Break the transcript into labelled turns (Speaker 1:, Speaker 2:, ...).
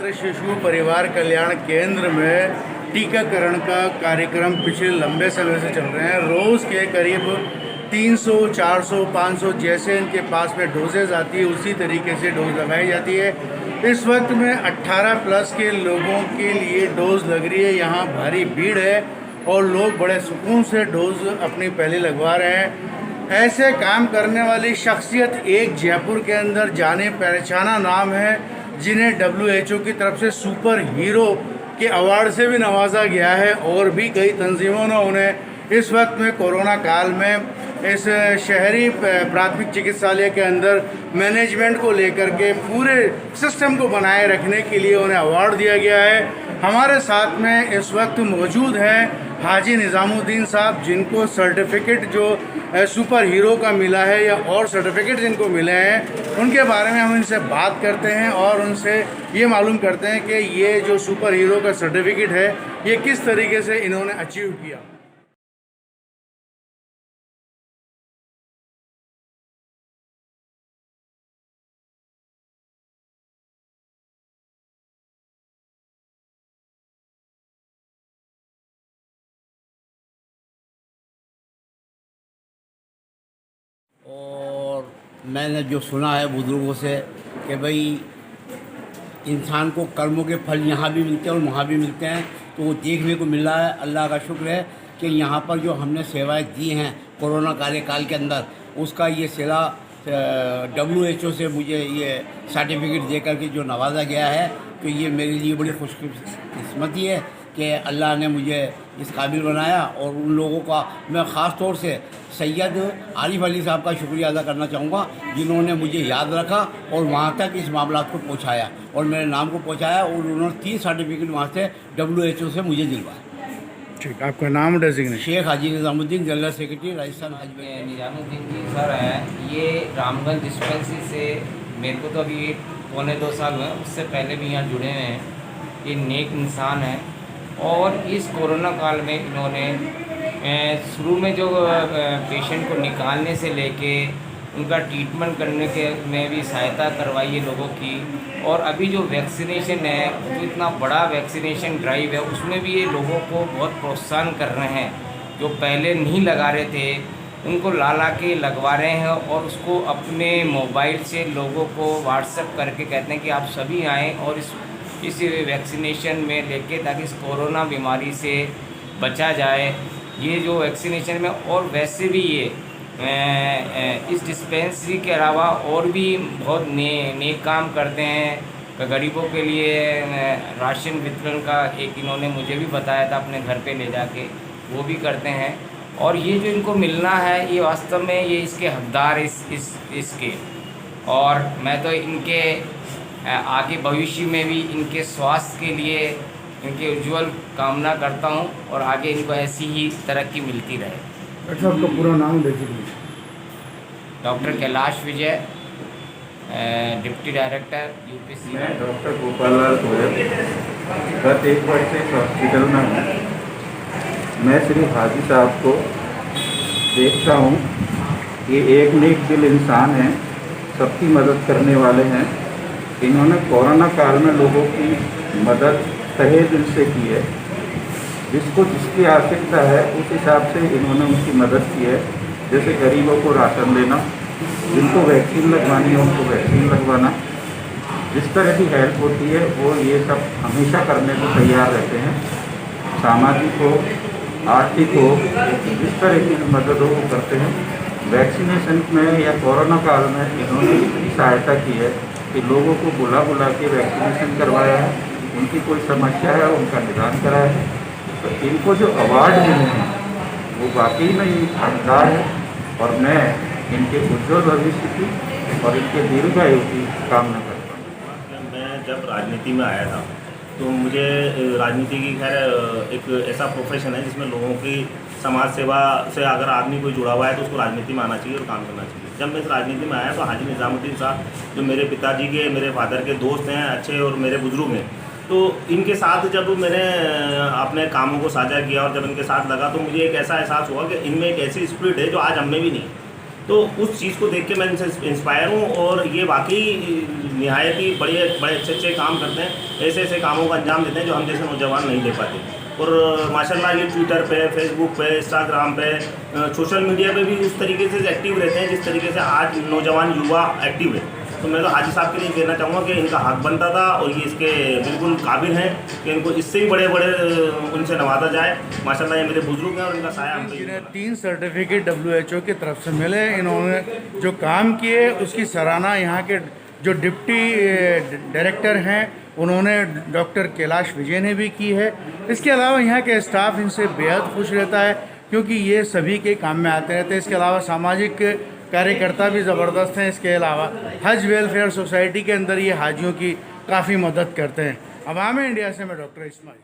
Speaker 1: मातृ शिशु परिवार कल्याण केंद्र में टीकाकरण का कार्यक्रम पिछले लंबे समय से चल रहे हैं। रोज़ के करीब 300, 400, 500 जैसे इनके पास में डोजेज आती है उसी तरीके से डोज लगाई जाती है। इस वक्त में 18 प्लस के लोगों के लिए डोज लग रही है। यहाँ भारी भीड़ है और लोग बड़े सुकून से डोज अपनी पहले लगवा रहे हैं। ऐसे काम करने वाली शख्सियत एक जयपुर के अंदर जाने पहचाना नाम है, जिन्हें WHO की तरफ से सुपर हीरो के अवार्ड से भी नवाजा गया है और भी कई तंजीमों ने उन्हें इस वक्त में कोरोना काल में इस शहरी प्राथमिक चिकित्सालय के अंदर मैनेजमेंट को लेकर के पूरे सिस्टम को बनाए रखने के लिए उन्हें अवार्ड दिया गया है। हमारे साथ में इस वक्त मौजूद हैं हाजी निज़ामुद्दीन साहब, जिनको सर्टिफिकेट जो सुपर हीरो का मिला है या और सर्टिफिकेट जिनको मिले हैं उनके बारे में हम इनसे बात करते हैं और उनसे ये मालूम करते हैं कि ये जो सुपर हीरो का सर्टिफिकेट है ये किस तरीके से इन्होंने अचीव किया।
Speaker 2: और मैंने जो सुना है बुज़ुर्गों से कि भाई इंसान को कर्मों के फल यहाँ भी मिलते हैं और वहाँ भी मिलते हैं, तो वो देखने को मिल रहा है। अल्लाह का शुक्र है कि यहाँ पर जो हमने सेवाएं दी हैं कोरोना कार्यकाल के अंदर, उसका ये सिला WHO से मुझे ये सर्टिफिकेट दे करके जो नवाजा गया है, तो ये मेरे लिए बड़ी खुशकिस्मती है कि अल्लाह ने मुझे इस काबिल बनाया। और उन लोगों का मैं ख़ास तौर से सैयद आरिफ अली साहब का शुक्रिया अदा करना चाहूँगा, जिन्होंने मुझे याद रखा और वहाँ तक इस मामला को पहुँचाया और मेरे नाम को पहुँचाया, और उन्होंने 3 सर्टिफिकेट वहाँ से WHO से मुझे दिलवाया।
Speaker 1: ठीक, आपका नाम डेजिग्नेशन?
Speaker 2: शेख हाजी निज़ामुद्दीन, जनरल सेक्रेटरी राजस्थान हज।
Speaker 3: निज़ामुद्दीन जी सर हैं, ये रामगंज डिस्पेंसरी से मेरे को तो अभी 1.25 साल हुए, उससे पहले भी यहाँ जुड़े हुए हैं। ये नेक इंसान है और इस कोरोना काल में इन्होंने शुरू में जो पेशेंट को निकालने से लेके उनका ट्रीटमेंट करने के में भी सहायता करवाई है लोगों की। और अभी जो वैक्सीनेशन है, जो इतना बड़ा वैक्सीनेशन ड्राइव है, उसमें भी ये लोगों को बहुत प्रोत्साहन कर रहे हैं। जो पहले नहीं लगा रहे थे उनको ला के लगवा रहे हैं और उसको अपने मोबाइल से लोगों को व्हाट्सएप करके कहते हैं कि आप सभी आएँ और इस वैक्सीनेशन में लेके, ताकि इस कोरोना बीमारी से बचा जाए। ये जो वैक्सीनेशन में, और वैसे भी ये इस डिस्पेंसरी के अलावा और भी बहुत नेक काम करते हैं। गरीबों के लिए राशन वितरण का एक इन्होंने मुझे भी बताया था अपने घर पे ले जाके, वो भी करते हैं। और ये जो इनको मिलना है, ये वास्तव में ये इसके हकदार इसके। और मैं तो इनके आगे भविष्य में भी इनके स्वास्थ्य के लिए इनके उज्जवल कामना करता हूं और आगे इनको ऐसी ही तरक्की मिलती रहे।
Speaker 1: अच्छा, आपका पूरा नाम डेजिग्नेशन?
Speaker 3: डॉक्टर कैलाश विजय, डिप्टी डायरेक्टर UPC।
Speaker 4: मैं डॉक्टर गोपाललाल गोयल गत 1 वर्ष से इस हॉस्पिटल में हूँ। मैं श्री हाजी साहब को देखता हूँ, ये एक नेक दिल इंसान हैं, सबकी मदद करने वाले हैं। इन्होंने कोरोना काल में लोगों की मदद तहे दिल से की है। जिसको जिसकी आवश्यकता है उस हिसाब से इन्होंने उनकी मदद की है। जैसे गरीबों को राशन देना, जिनको वैक्सीन लगवानी है उनको वैक्सीन लगवाना, जिस तरह की हेल्प होती है वो ये सब हमेशा करने को तैयार रहते हैं। सामाजिक हो, आर्थिक हो, जिस तरह की मदद हो वो करते हैं। वैक्सीनेशन में या कोरोना काल में इन्होंने इतनी सहायता की है कि लोगों को बुला के वैक्सीनेशन करवाया है, उनकी कोई समस्या है उनका निदान कराया है। तो इनको जो अवार्ड मिले हैं वो वाकई में ये हकदार है और मैं इनके उज्ज्वल भविष्य की और इनके दीर्घायु की कामना करता हूँ।
Speaker 5: मैं जब राजनीति में आया था तो मुझे राजनीति की खैर एक ऐसा प्रोफेशन है जिसमें लोगों की समाज सेवा से अगर आदमी कोई जुड़ा हुआ है तो उसको राजनीति में आना चाहिए और काम करना चाहिए। जब मैं इस राजनीति में आया तो हाजी निज़ामुद्दीन साहब, जो मेरे पिताजी के, मेरे फादर के दोस्त हैं अच्छे और मेरे बुजुर्ग हैं, तो इनके साथ जब मैंने अपने कामों को साझा किया और जब इनके साथ लगा तो मुझे एक ऐसा एहसास हुआ कि इनमें एक ऐसी स्पिरिट है जो आज हम में भी नहीं। तो उस चीज़ को देख के मैं इनसे इंस्पायर हूँ और ये वाकई निहायत ही बड़े बड़े अच्छे अच्छे काम करते हैं, ऐसे ऐसे कामों का अंजाम देते हैं जो हम जैसे नौजवान नहीं दे पाते। और माशाल्लाह ये ट्विटर पे, फेसबुक पे, इंस्टाग्राम पे, सोशल मीडिया पे भी उस तरीके से एक्टिव रहते हैं जिस तरीके से आज नौजवान युवा एक्टिव है। तो मैं तो हाजी साहब के लिए कहना चाहूँगा कि इनका हक बनता था और ये इसके बिल्कुल काबिल हैं कि इनको इससे भी बड़े बड़े उनसे नवाजा जाए। माशाल्लाह ये मेरे बुजुर्ग हैं और इनका साया हम पे।
Speaker 1: जिन्हें 3 सर्टिफिकेट WHO की तरफ से मिले, इन्होंने जो काम किए उसकी सराहना यहाँ के जो डिप्टी डायरेक्टर हैं उन्होंने डॉक्टर कैलाश विजय ने भी की है। इसके अलावा यहाँ के स्टाफ इनसे बेहद खुश रहता है क्योंकि ये सभी के काम में आते रहते हैं। इसके अलावा सामाजिक कार्यकर्ता भी ज़बरदस्त हैं। इसके अलावा हज वेलफेयर सोसाइटी के अंदर ये हाजियों की काफ़ी मदद करते हैं। अवाम इंडिया से मैं डॉक्टर इस्माइल।